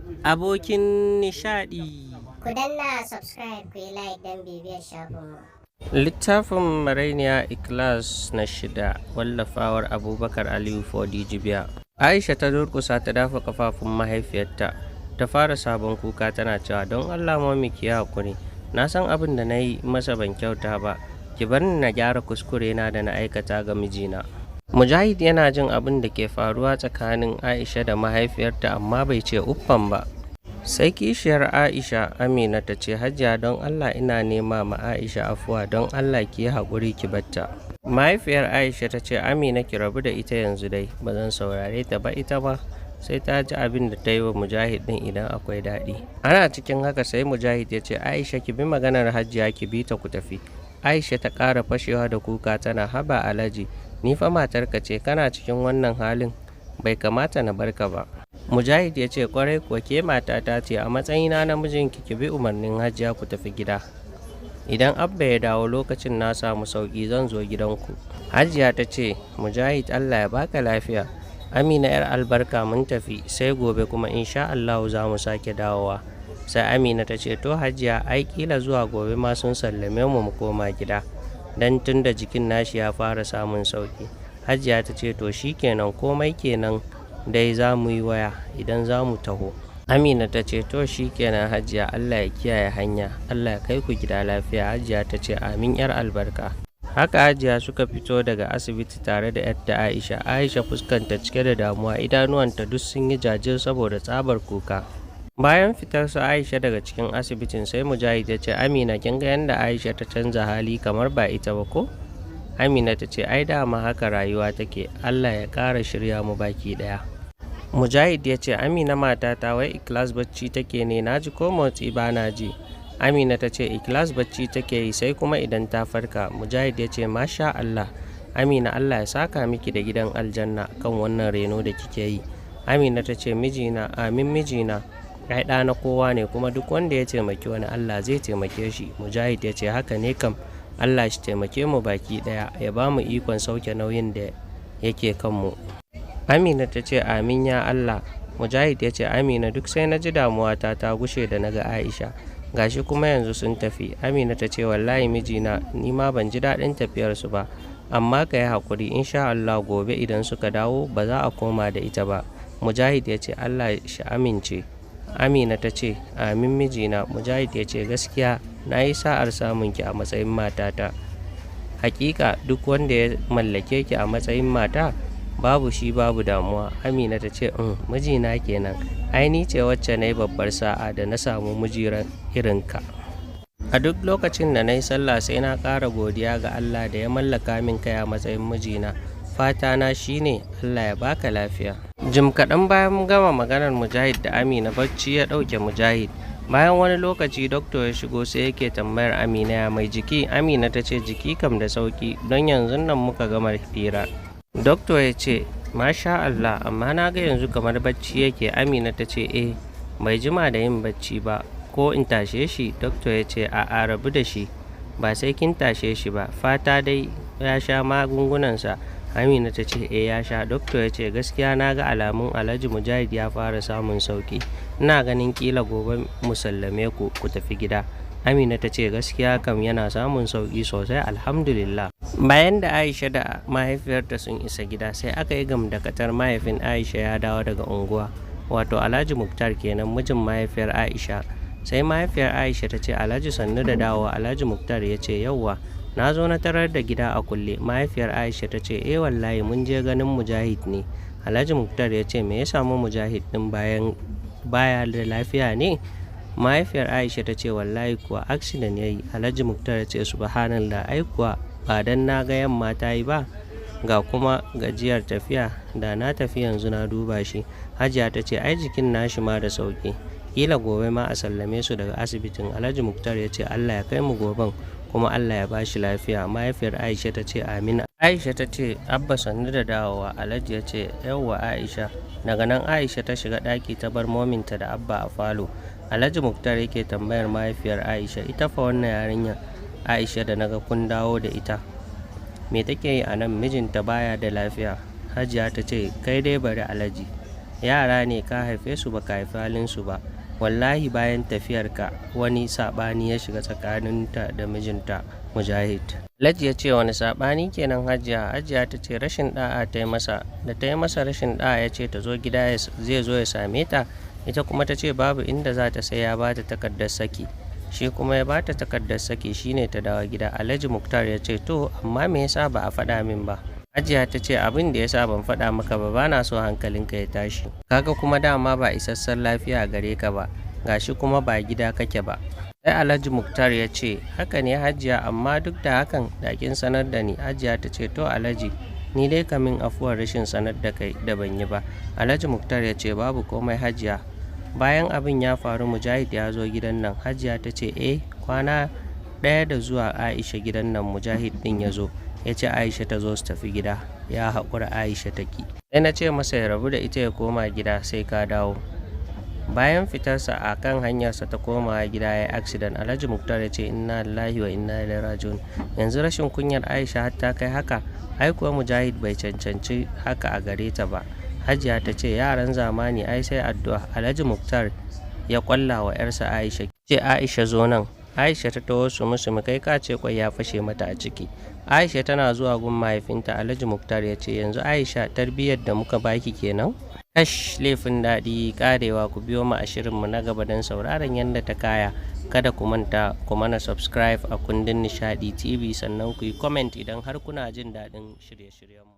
Abokin nishaɗi. Ku danna subscribe ku yi like don bibiyar shafinmu. Littafin Marainiya Ikhlas na 6 wallafawar Abubakar Aliyu Fodi Jibiya. Aisha ta durƙusa ta dafa kafafun mahaifiyarta ta fara sabon kuka tana cewa don Allah mami ki hakuri. Na san abin da na yi masa ban kyauta ba. Ki bar ni na gyara kuskure na da na aikata ga mijina. Mujahid yana jin abin da ke faruwa tsakanin Aisha da mahaifiyarta amma bai ce uffan ba. Sai kishiyar Aisha Amina ta ce Hajiya don Allah ina nema ma Aisha afuwa don Allah ki yi haƙuri ki batta. Mahaifiyar Aisha ta ce Amina ki rabu da ita yanzu dai ba zan saurare ta ba ita ba sai ta ji abin da ta yi wa Mujahid ɗin idan akwai daɗi. Ana cikin haka sai Mujahid ya ce Aisha ki bi maganar Hajiya ki bi ta ku tafi. Aisha ta ƙara fashewa da kuka tana haba Alhaji ni fa matarka ce kana cikin wannan halin bai kamata na barka ba. Mujahid ya ce kwarai kuwa ke matata ce a matsayina na mijinki ki bi umarnin Hajiya ku tafi gida. Idan Abba ya dawo lokacin na samu sauki zan zo gidanku. Hajiya ta ce Mujahid Allah ya baka lafiya. Amina yar albarka mun tafi sai gobe kuma insha Allah za mu sake dawowa. Sai Amina ta ce to Hajiya ai kila zuwa gobe ma sun sallame mu koma gida. Dan tun da jikin nashi ya fara samun sauki. Hajiya ta ce to shikenan komai kenan dai za mu yi waya idan za mu taho. Amina ta ce to shikenan Hajiya Allah ya kiyaye hanya Allah ya kai ku gida lafiya. Hajiya ta ce amin yar albarka. Haka Hajiya suka fito daga asibiti tare da yarta Aisha. Aisha fuskanta cike da damuwa idanuwanta duk sun yi jajir saboda tsabar kuka. Bayan fitar su Aisha daga cikin asibitin sai Mujahid ya ce Amina kin ga yanda Aisha ta canza hali kamar ba ita ba ko? Amina ta ce ai dama haka rayuwa take Allah ya ƙara shirya mu baki ɗaya. Mujahid ya ce Amina matata wai Ikhlas bacci take ne naji ko motsi ba na ji. Amina ta ce Ikhlas bacci take yi sai kuma idan ta farka. Mujahid ya ce masha Allah. Amina Allah ya saka miki da gidan aljanna kan wannan reno da kike yi. Amina ta ce mijina amin mijina. Ai ɗa na kowa ne kuma duk wanda ya taimaki wani Allah zai taimake shi. Mujahid ya ce haka ne kam Allah shi taimake mu baki ɗaya ya ba mu ikon sauke nauyin da yake kanmu. Amina ta ce amin ya Allah. Mujahid ya ce Amina duk sai na ji damuwata ta gushe da naga Aisha gashi kuma yanzu sun tafi. Amina ta ce wallahi mijina ni ma ban ji daɗin tafiyarsu ba amma ka yi haƙuri insha Allah gobe idan suka dawo ba za a koma da ita ba. Mujahid ya ce Allah shi amince. Amina ta ce amin mijina. Mujahid ya ce gaskiya na yi sa'ar samun ki a matsayin matata. Hakika duk wanda ya mallake ki a matsayin mata babu shi babu damuwa. Amina ta ce mijina kenan ai ni ce wacce na yi babbar sa'a da na samu mijiran irinka. A duk lokacin da na yi sallah sai na ƙara godiya ga Allah da ya mallaka min kai a matsayin mijina. Fata na shine Allah ya baka lafiya. Jim kaɗan bayan gama maganar Mujahid da Amina bacci ya ɗauke Mujahid. Bayan wani lokaci doktor ya shigo sai yake tambayar Amina ya mai jiki. Amina ta ce jiki kam da sauki don yanzu nan muka gama fira. Doktor ya ce masha Allah amma na ga yanzu kamar bacci yake. Amina ta ce bai jima da yin bacci ba ko in tashe shi. Doktor ya ce a'a rabu da shi ba sai kin tashe shi ba fata dai ya sha magungunansa. Amina ta ce ya sha. Doktor ya ce gaskiya na ga alamun Alhaji Mujahid ya fara samun sauki ina ganin kila gobe mu sallame ku tafi gida. Amina ta ce gaskiya kam yana samun sauki sosai alhamdulillah. Bayan da Aisha da mahaifiyarta sun isa gida sai aka yi gamdakatar mahaifin Aisha ya dawo daga unguwa wato Alhaji Muktar kenan mijin mahaifiyar Aisha. Sai mahaifiyar Aisha ta ce Alhaji sannu da dawowa. Alhaji Muktar ya ce yauwa na zo na tarar da gida a kulle. Mahaifiyar Aisha ta ce wallahi mun je ganin Mujahid ne. Alhaji Muktar ya ce me ya samu Mujahid din baya da lafiya ne? Mahaifiyar Aisha ta ce wallahi kuwa accident yayi. Alhaji Muktar ya ce subhanallah ai kuwa ba dan na ga yamma ta yi ba ga kuma gajiyar tafiya da na tafi yanzu na duba shi. Hajiya ta ce ai jikin nashi ma da sauki kila gobe ma a sallame su daga asibitin. Alhaji Muktar ya ce Allah ya kai mu goben kuma Allah ya bashi lafiya. Mahaifiyar Aisha ta ce amin. Aisha ta ce Abba sannu da dawowa. Alhaji ya ce yauwa Aisha. Daga nan Aisha ta shiga ɗaki ta bar mominta da Abba a falo. Alhaji Muktar yake tambayar mahaifiyar Aisha ita fa wannan yarinya Aisha da naga kun dawo da ita me take yi a nan mijinta baya da lafiya. Hajiya ta ce kai dai bari Alhaji yara ne ka haife su baka haifi halinsu ba. Wallahi bayan tafiyarka wani saɓani ya shiga tsakaninta da mijinta Mujahid. Alhaji ya ce wani saɓani kenan Hajiya? Hajiya ta ce rashin ɗa'a ta yi masa. Da ta yi masa rashin ɗa'a ya ce ta zo gida zai zo ya same ta. Ita kuma ta ce babu inda za ta sai ya ba ta takardar saki. Shi kuma ya ba ta takardar saki shine ta dawo gida. Alhaji Muktar ya ce to amma me yasa ba a faɗa min ba? Hajiya ta ce abin da yasa ban faɗa maka ba bana so hankalinka ya tashi. Kaga kuma dama ba isassun lafiya gare ka ba. Gashi kuma ba gida kake ba. Sai Alhaji Muktar ya ce haka ne Hajiya, amma duk da hakan da kin sanar da ni. Hajiya ta ce to Alhaji, ni dai kamin afuwar rashin sanar da kai da ban yi ba. Alhaji Muktar ya ce babu komai Hajiya. Bayan abin ya faru Mujahid ya zo gidan nan. Hajiya ta ce kwana ɗaya da zuwa Aisha gidan nan Mujahid ɗin ya zo. Ya ce Aisha ta zo su tafi gida. Ya haƙura Aisha ta ki. Sai na ce masa ya rabu da ita ya koma gida sai ka dawo. Bayan fitarsa a kan hanyarsa ta komawa gida ya yi accident. Alhaji Muktar ya ce inna lillahi wa inna ilaihi raji'un. Yanzu rashin kunyar Aisha har ta kai haka. Ai kuwa Mujahid bai cancanci haka a gare ta ba. Hajiya ta ce yaran zamani ai sai addu'a. Alhaji Muktar ya kwalla wa 'yarsa Aisha. Ce Aisha zo nan. Aisha ta taho su musu kai ka ce kwai ya fashe mata a ciki. Aisha tana zuwa gun mahaifinta. Alhaji Muktar ya ce yanzu Aisha tarbiyyar da muka baki kenan. Kash laifin daɗi ƙarewa. Ku biyo mu a shirinmu na gaba don sauraron yadda ta kaya. Kada ku manta ku mana subscribe a kundin Nishaɗi TV sannan ku yi comment idan har kuna jin daɗin shirye-shiryenmu.